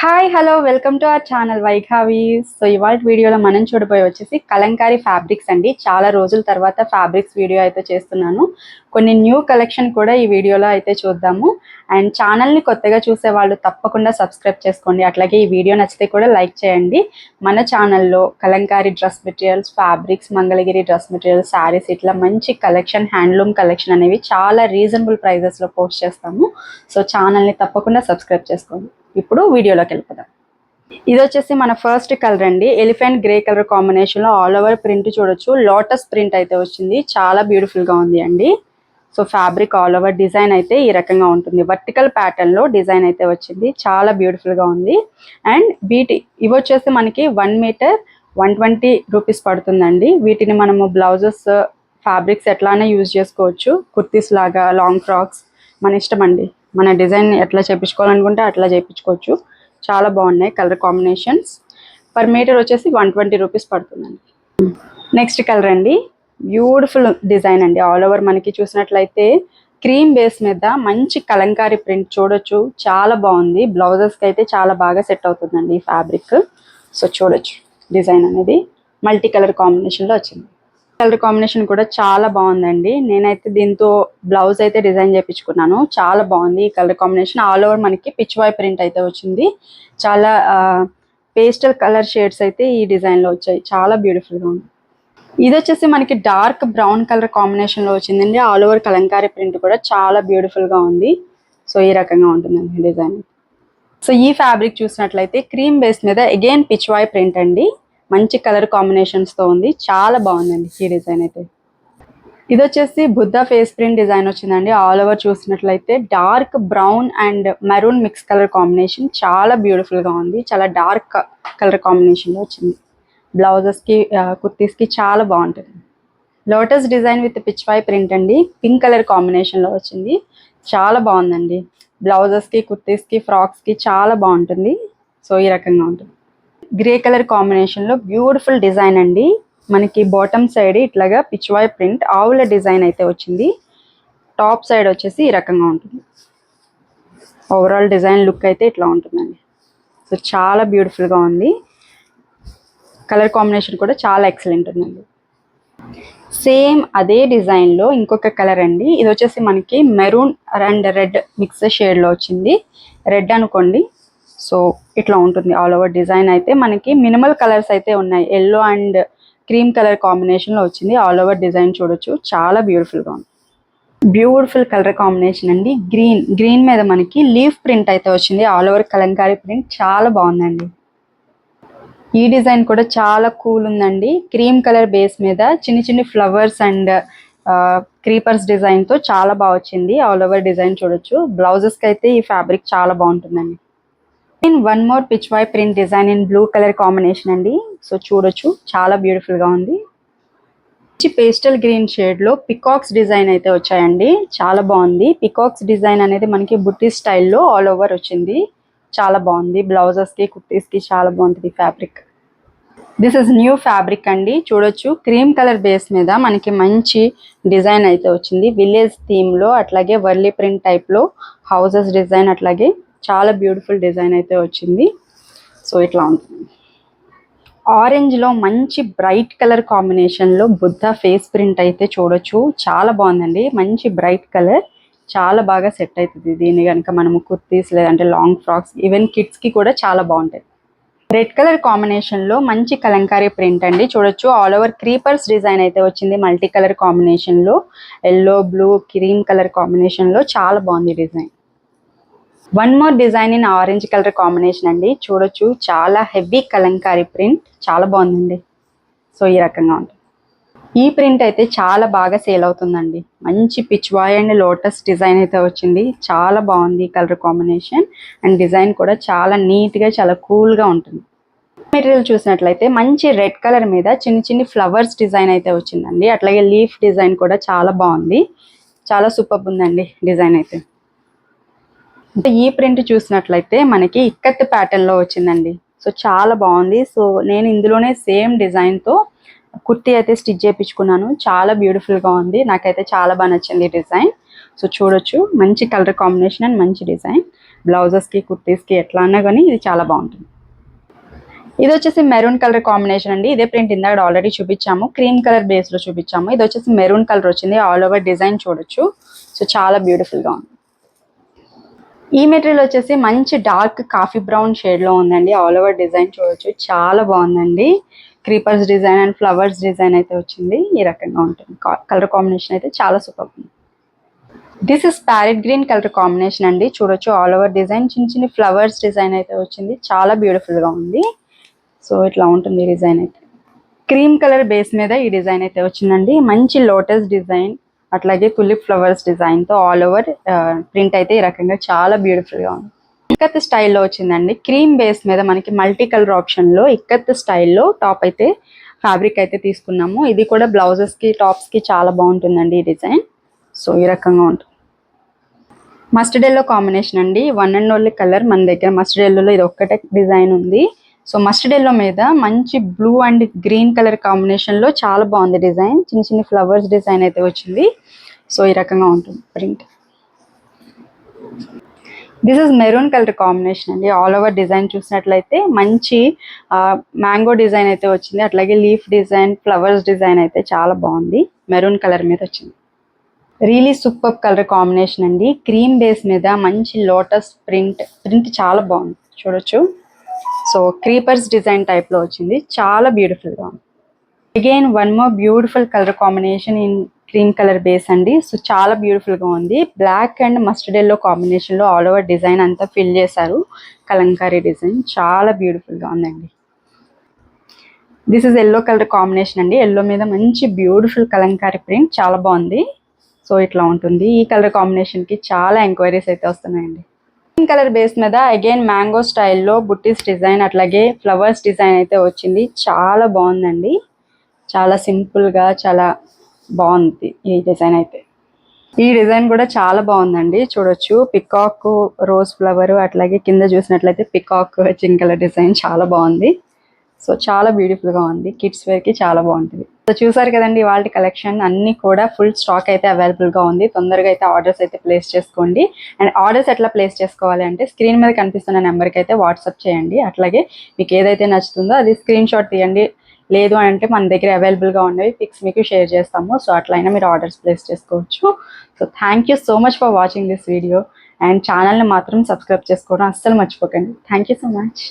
Hi hello welcome to our channel వైఘావి. So ఇవాళ వీడియోలో మనం చూడబోయే వచ్చేసి కలంకారీ ఫ్యాబ్రిక్స్ అండి. చాలా రోజుల తర్వాత ఫ్యాబ్రిక్స్ వీడియో అయితే చేస్తున్నాను. కొన్ని న్యూ కలెక్షన్ కూడా ఈ వీడియోలో అయితే చూద్దాము. అండ్ ఛానల్ని కొత్తగా చూసే వాళ్ళు తప్పకుండా సబ్స్క్రైబ్ చేసుకోండి. అట్లాగే ఈ వీడియో నచ్చితే కూడా లైక్ చేయండి. మన ఛానల్లో Kalamkari dress materials, fabrics, Mangalagiri dress materials, saris ఇట్లా మంచి కలెక్షన్, హ్యాండ్లూమ్ కలెక్షన్ అనేవి చాలా రీజనబుల్ ప్రైజెస్లో పోస్ట్ చేస్తాము. సో ఛానల్ని తప్పకుండా సబ్స్క్రైబ్ చేసుకోండి. ఇప్పుడు వీడియోలోకి వెళ్ళిపోదాం. ఇది వచ్చేసి మన ఫస్ట్ కలర్ అండి. ఎలిఫెంట్ గ్రే కలర్ కాంబినేషన్లో ఆల్ ఓవర్ ప్రింట్ చూడొచ్చు. లోటస్ ప్రింట్ అయితే వచ్చింది. చాలా బ్యూటిఫుల్గా ఉంది అండి. So fabric all over design అయితే ఈ రకంగా ఉంటుంది. వర్టికల్ ప్యాటర్న్లో డిజైన్ అయితే వచ్చింది. చాలా బ్యూటిఫుల్గా ఉంది. అండ్ ఇవి వచ్చేసి మనకి 1 మీటర్ 120 రూపీస్ పడుతుందండి. వీటిని మనము బ్లౌజెస్, ఫ్యాబ్రిక్స్ ఎట్లానే యూజ్ చేసుకోవచ్చు. కుర్తీస్ లాగా, లాంగ్ ఫ్రాక్స్ మన ఇష్టం అండి. మన డిజైన్ ఎట్లా చేయించుకోవాలనుకుంటే అట్లా చేయించుకోవచ్చు. చాలా బాగున్నాయి కలర్ కాంబినేషన్స్. పర్ మీటర్ వచ్చేసి 120 రూపీస్ పడుతుందండి. నెక్స్ట్ కలర్ అండి. బ్యూటిఫుల్ డిజైన్ అండి. ఆల్ ఓవర్ మనకి చూసినట్లయితే క్రీమ్ బేస్ మీద మంచి కలంకారీ ప్రింట్ చూడొచ్చు. చాలా బాగుంది. బ్లౌజెస్కి అయితే చాలా బాగా సెట్ అవుతుందండి ఈ ఫ్యాబ్రిక్. సో చూడొచ్చు డిజైన్ అనేది మల్టీ కలర్ కాంబినేషన్లో వచ్చింది. కలర్ కాంబినేషన్ కూడా చాలా బాగుందండి. నేనైతే దీంతో బ్లౌజ్ అయితే డిజైన్ చేయించుకున్నాను. చాలా బాగుంది ఈ కలర్ కాంబినేషన్. ఆల్ ఓవర్ మనకి పిచ్ వై ప్రింట్ అయితే వచ్చింది. చాలా పేస్టల్ కలర్ షేడ్స్ అయితే ఈ డిజైన్లో వచ్చాయి. చాలా బ్యూటిఫుల్గా ఉంది. ఇది వచ్చేసి మనకి డార్క్ బ్రౌన్ కలర్ కాంబినేషన్లో వచ్చిందండి. ఆల్ ఓవర్ కలంకారీ ప్రింట్ కూడా చాలా బ్యూటిఫుల్గా ఉంది. సో ఈ రకంగా ఉంటుందండి డిజైన్. సో ఈ ఫ్యాబ్రిక్ చూసినట్లయితే క్రీమ్ బేస్ మీద అగైన్ పిచ్ వై ప్రింట్ అండి. మంచి కలర్ కాంబినేషన్స్తో ఉంది. చాలా బాగుందండి ఈ డిజైన్ అయితే. ఇది వచ్చేసి బుద్ధ ఫేస్ ప్రింట్ డిజైన్ వచ్చిందండి. ఆల్ ఓవర్ చూసినట్లయితే dark brown and maroon mix colour combination. చాలా బ్యూటిఫుల్గా ఉంది. చాలా డార్క్ కలర్ కాంబినేషన్లో వచ్చింది. బ్లౌజెస్కి, కుర్తీస్కి చాలా బాగుంటుంది. Lotus design with Pichwai print అండి. పింక్ కలర్ కాంబినేషన్లో వచ్చింది. చాలా బాగుందండి. బ్లౌజెస్కి, కుర్తీస్కి, ఫ్రాక్స్కి చాలా బాగుంటుంది. సో ఈ రకంగా ఉంటుంది. గ్రే కలర్ కాంబినేషన్లో బ్యూటిఫుల్ డిజైన్ అండి. మనకి బాటమ్ సైడ్ ఇట్లాగా పిచ్ వై ప్రింట్ ఆవుల డిజైన్ అయితే వచ్చింది. టాప్ సైడ్ వచ్చేసి ఈ రకంగా ఉంటుంది. ఓవరాల్ డిజైన్ లుక్ అయితే ఇట్లా ఉంటుందండి. సో చాలా బ్యూటిఫుల్గా ఉంది. కలర్ కాంబినేషన్ కూడా చాలా ఎక్సలెంట్ ఉందండి. సేమ్ అదే డిజైన్లో ఇంకొక కలర్ అండి. ఇది వచ్చేసి మనకి మెరూన్ అండ్ రెడ్ మిక్స్ షేడ్లో వచ్చింది. రెడ్ అనుకోండి. సో ఇట్లా ఉంటుంది. ఆల్ ఓవర్ డిజైన్ అయితే మనకి మినిమల్ కలర్స్ అయితే ఉన్నాయి. ఎల్లో అండ్ క్రీమ్ కలర్ కాంబినేషన్లో వచ్చింది. ఆల్ ఓవర్ డిజైన్ చూడొచ్చు. చాలా బ్యూటిఫుల్గా ఉంది. బ్యూటిఫుల్ కలర్ కాంబినేషన్ అండి. గ్రీన్ మీద మనకి లీఫ్ ప్రింట్ అయితే వచ్చింది. ఆల్ ఓవర్ కలంకారీ ప్రింట్ చాలా బాగుందండి. ఈ డిజైన్ కూడా చాలా కూల్ ఉందండి. క్రీమ్ కలర్ బేస్ మీద చిన్ని ఫ్లవర్స్ అండ్ క్రీపర్స్ డిజైన్తో చాలా బాగా వచ్చింది. ఆల్ ఓవర్ డిజైన్ చూడొచ్చు. బ్లౌజెస్కి అయితే ఈ ఫ్యాబ్రిక్ చాలా బాగుంటుందండి. One more Pichwai print design in blue colour combination అండి. సో చూడొచ్చు. చాలా బ్యూటిఫుల్గా ఉంది. పేస్టల్ గ్రీన్ షేడ్లో పికాక్స్ డిజైన్ అయితే వచ్చాయండి. చాలా బాగుంది. పికాక్స్ డిజైన్ అనేది మనకి బుట్టి స్టైల్లో ఆల్ ఓవర్ వచ్చింది. చాలా బాగుంది. బ్లౌజెస్కి, కుర్తీస్కి చాలా బాగుంటుంది fabric. This is new fabric అండి. చూడొచ్చు. క్రీమ్ కలర్ బేస్ మీద మనకి మంచి డిజైన్ అయితే వచ్చింది. విలేజ్ థీమ్లో, అట్లాగే వర్లీ ప్రింట్ టైప్లో హౌసెస్ డిజైన్, అట్లాగే చాలా బ్యూటిఫుల్ డిజైన్ అయితే వచ్చింది. సో ఇట్లా ఉంటుంది. ఆరెంజ్లో మంచి బ్రైట్ కలర్ కాంబినేషన్లో బుద్ధ ఫేస్ ప్రింట్ అయితే చూడొచ్చు. చాలా బాగుందండి. మంచి బ్రైట్ కలర్. చాలా బాగా సెట్ అవుతుంది. దీన్ని కనుక మనము కుర్తీస్ లేదంటే లాంగ్ ఫ్రాక్స్, ఈవెన్ కిడ్స్కి కూడా చాలా బాగుంటుంది. రెడ్ కలర్ కాంబినేషన్లో మంచి కలంకారీ ప్రింట్ అండి. చూడొచ్చు. ఆల్ ఓవర్ క్రీపర్స్ డిజైన్ అయితే వచ్చింది. మల్టీ కలర్ కాంబినేషన్లో ఎల్లో, బ్లూ, క్రీమ్ కలర్ కాంబినేషన్లో చాలా బాగుంది design. One more design in orange colour combination అండి. చూడొచ్చు. చాలా హెవీ కలంకారీ ప్రింట్. చాలా బాగుందండి. సో ఈ రకంగా ఉంటుంది. ఈ ప్రింట్ అయితే చాలా బాగా సేల్ అవుతుందండి. మంచి పిచ్ వాయ్ అండ్ లోటస్ డిజైన్ అయితే వచ్చింది. చాలా బాగుంది కలర్ కాంబినేషన్. అండ్ డిజైన్ కూడా చాలా నీట్గా, చాలా కూల్గా ఉంటుంది. మెటీరియల్ చూసినట్లయితే మంచి రెడ్ కలర్ మీద చిన్ని ఫ్లవర్స్ డిజైన్ అయితే వచ్చిందండి. అట్లాగే లీఫ్ డిజైన్ కూడా చాలా బాగుంది. చాలా సూపర్ ఉందండి డిజైన్ అయితే. ఈ ప్రింట్ చూసినట్లయితే మనకి ఇక్కత్ ప్యాటర్న్లో వచ్చిందండి. సో చాలా బాగుంది. సో నేను ఇందులోనే సేమ్ డిజైన్తో కుర్తీ అయితే స్టిచ్ చేయించుకున్నాను. చాలా బ్యూటిఫుల్గా ఉంది. నాకైతే చాలా బాగా నచ్చింది డిజైన్. సో చూడొచ్చు. మంచి కలర్ కాంబినేషన్ అండ్ మంచి డిజైన్. బ్లౌజెస్కి కుర్తీస్కి ఎట్లా అన్నా కానీ ఇది చాలా బాగుంటుంది. ఇది వచ్చేసి మెరూన్ కలర్ కాంబినేషన్ అండి. ఇదే ప్రింట్ ఇందాక ఆల్రెడీ చూపించాము, క్రీమ్ కలర్ బేస్లో చూపించాము. ఇది వచ్చేసి మెరూన్ కలర్ వచ్చింది, ఆల్ ఓవర్ డిజైన్ చూడొచ్చు. సో చాలా బ్యూటిఫుల్గా ఉంది. ఈ మెటీరియల్ వచ్చేసి మంచి డార్క్ కాఫీ బ్రౌన్ షేడ్లో ఉందండి. ఆల్ ఓవర్ డిజైన్ చూడొచ్చు, చాలా బాగుందండి. Creepers design and flowers design అయితే వచ్చింది. ఈ రకంగా ఉంటుంది. కలర్ కాంబినేషన్ అయితే చాలా సూపర్ ఉంది. This is parrot green colour combination అండి. చూడొచ్చు ఆల్ ఓవర్ డిజైన్, చిన్న చిన్న ఫ్లవర్స్ డిజైన్ అయితే వచ్చింది. చాలా బ్యూటిఫుల్గా ఉంది. సో ఇట్లా ఉంటుంది డిజైన్ అయితే. క్రీమ్ కలర్ బేస్ మీద ఈ డిజైన్ అయితే వచ్చిందండి. మంచి లోటస్ డిజైన్ అట్లాగే తులిప్ ఫ్లవర్స్ డిజైన్తో ఆల్ ఓవర్ ప్రింట్ అయితే ఈ రకంగా చాలా బ్యూటిఫుల్గా ఉంది. ఇక్కత్ స్టైల్లో వచ్చిందండి. క్రీమ్ బేస్ మీద మనకి మల్టీ కలర్ ఆప్షన్లో ఇక్కత్ స్టైల్లో టాప్ అయితే ఫ్యాబ్రిక్ అయితే తీసుకున్నాము. ఇది కూడా బ్లౌజెస్కి టాప్స్కి చాలా బాగుంటుందండి ఈ డిజైన్. సో ఈ రకంగా ఉంటుంది. మస్టర్డ్ ఎల్లో కాంబినేషన్ అండి. వన్ అండ్ ఓన్లీ కలర్ మన దగ్గర మస్టర్డ్ ఎల్లోలో ఇది ఒక్కటే డిజైన్ ఉంది. సో మస్టర్డ్ ఎల్లో మీద మంచి బ్లూ అండ్ గ్రీన్ కలర్ కాంబినేషన్లో చాలా బాగుంది డిజైన్. చిన్న చిన్న ఫ్లవర్స్ డిజైన్ అయితే వచ్చింది. సో ఈ రకంగా ఉంటుంది print. This is maroon colour combination అండి. ఆల్ ఓవర్ డిజైన్ చూసినట్లయితే మంచి మ్యాంగో డిజైన్ అయితే వచ్చింది. అట్లాగే లీఫ్ డిజైన్, ఫ్లవర్స్ డిజైన్ అయితే చాలా బాగుంది. మెరూన్ కలర్ మీద వచ్చింది. రియలీ సూపర్ కలర్ కాంబినేషన్ అండి. క్రీమ్ బేస్ మీద మంచి లోటస్ ప్రింట్ చాలా బాగుంది చూడొచ్చు. సో క్రీపర్స్ డిజైన్ టైప్లో వచ్చింది. చాలా బ్యూటిఫుల్గా ఉంది. Again one more beautiful colour combination in cream colour base అండి. సో చాలా బ్యూటిఫుల్గా ఉంది. బ్లాక్ అండ్ మస్టర్డ్ ఎల్లో కాంబినేషన్లో ఆల్ ఓవర్ డిజైన్ అంతా ఫిల్ చేశారు. కలంకారీ డిజైన్ చాలా బ్యూటిఫుల్గా ఉందండి. This is yellow colour combination అండి. ఎల్లో మీద మంచి బ్యూటిఫుల్ కలంకారీ ప్రింట్ చాలా బాగుంది. సో ఇట్లా ఉంటుంది. ఈ కలర్ కాంబినేషన్కి చాలా ఎంక్వైరీస్ అయితే వస్తున్నాయండి. గ్రీన్ కలర్ బేస్ మీద అగైన్ మ్యాంగో స్టైల్లో బుట్టీస్ డిజైన్ అట్లాగే ఫ్లవర్స్ డిజైన్ అయితే వచ్చింది. చాలా బాగుందండి. చాలా సింపుల్గా చాలా బాగుంది ఈ డిజైన్ అయితే. ఈ డిజైన్ కూడా చాలా బాగుందండి. చూడొచ్చు పికాక్, రోజ్ ఫ్లవర్ అట్లాగే కింద చూసినట్లయితే పికాక్ జింకల డిజైన్ చాలా బాగుంది. సో చాలా బ్యూటిఫుల్గా ఉంది. కిడ్స్ వేర్కి చాలా బాగుంటుంది. సో చూసారు కదండి వాళ్ళ కలెక్షన్ అన్నీ కూడా ఫుల్ స్టాక్ అయితే అవైలబుల్గా ఉంది. తొందరగా అయితే ఆర్డర్స్ అయితే ప్లేస్ చేసుకోండి. అండ్ ఆర్డర్స్ ఎట్లా ప్లేస్ చేసుకోవాలి అంటే స్క్రీన్ మీద కనిపిస్తున్న నెంబర్కి అయితే వాట్సాప్ చేయండి. అట్లాగే మీకు ఏదైతే నచ్చుతుందో అది స్క్రీన్ షాట్ తీయండి. లేదు అని అంటే మన దగ్గర అవైలబుల్గా ఉన్నవి పిక్స్ మీకు షేర్ చేస్తాము. సో అట్లయినా మీరు ఆర్డర్స్ ప్లేస్ చేసుకోవచ్చు. So thank you so much for watching this video. And ఛానల్ని మాత్రం సబ్స్క్రైబ్ చేసుకోవడం అస్సలు మర్చిపోకండి. Thank you so much.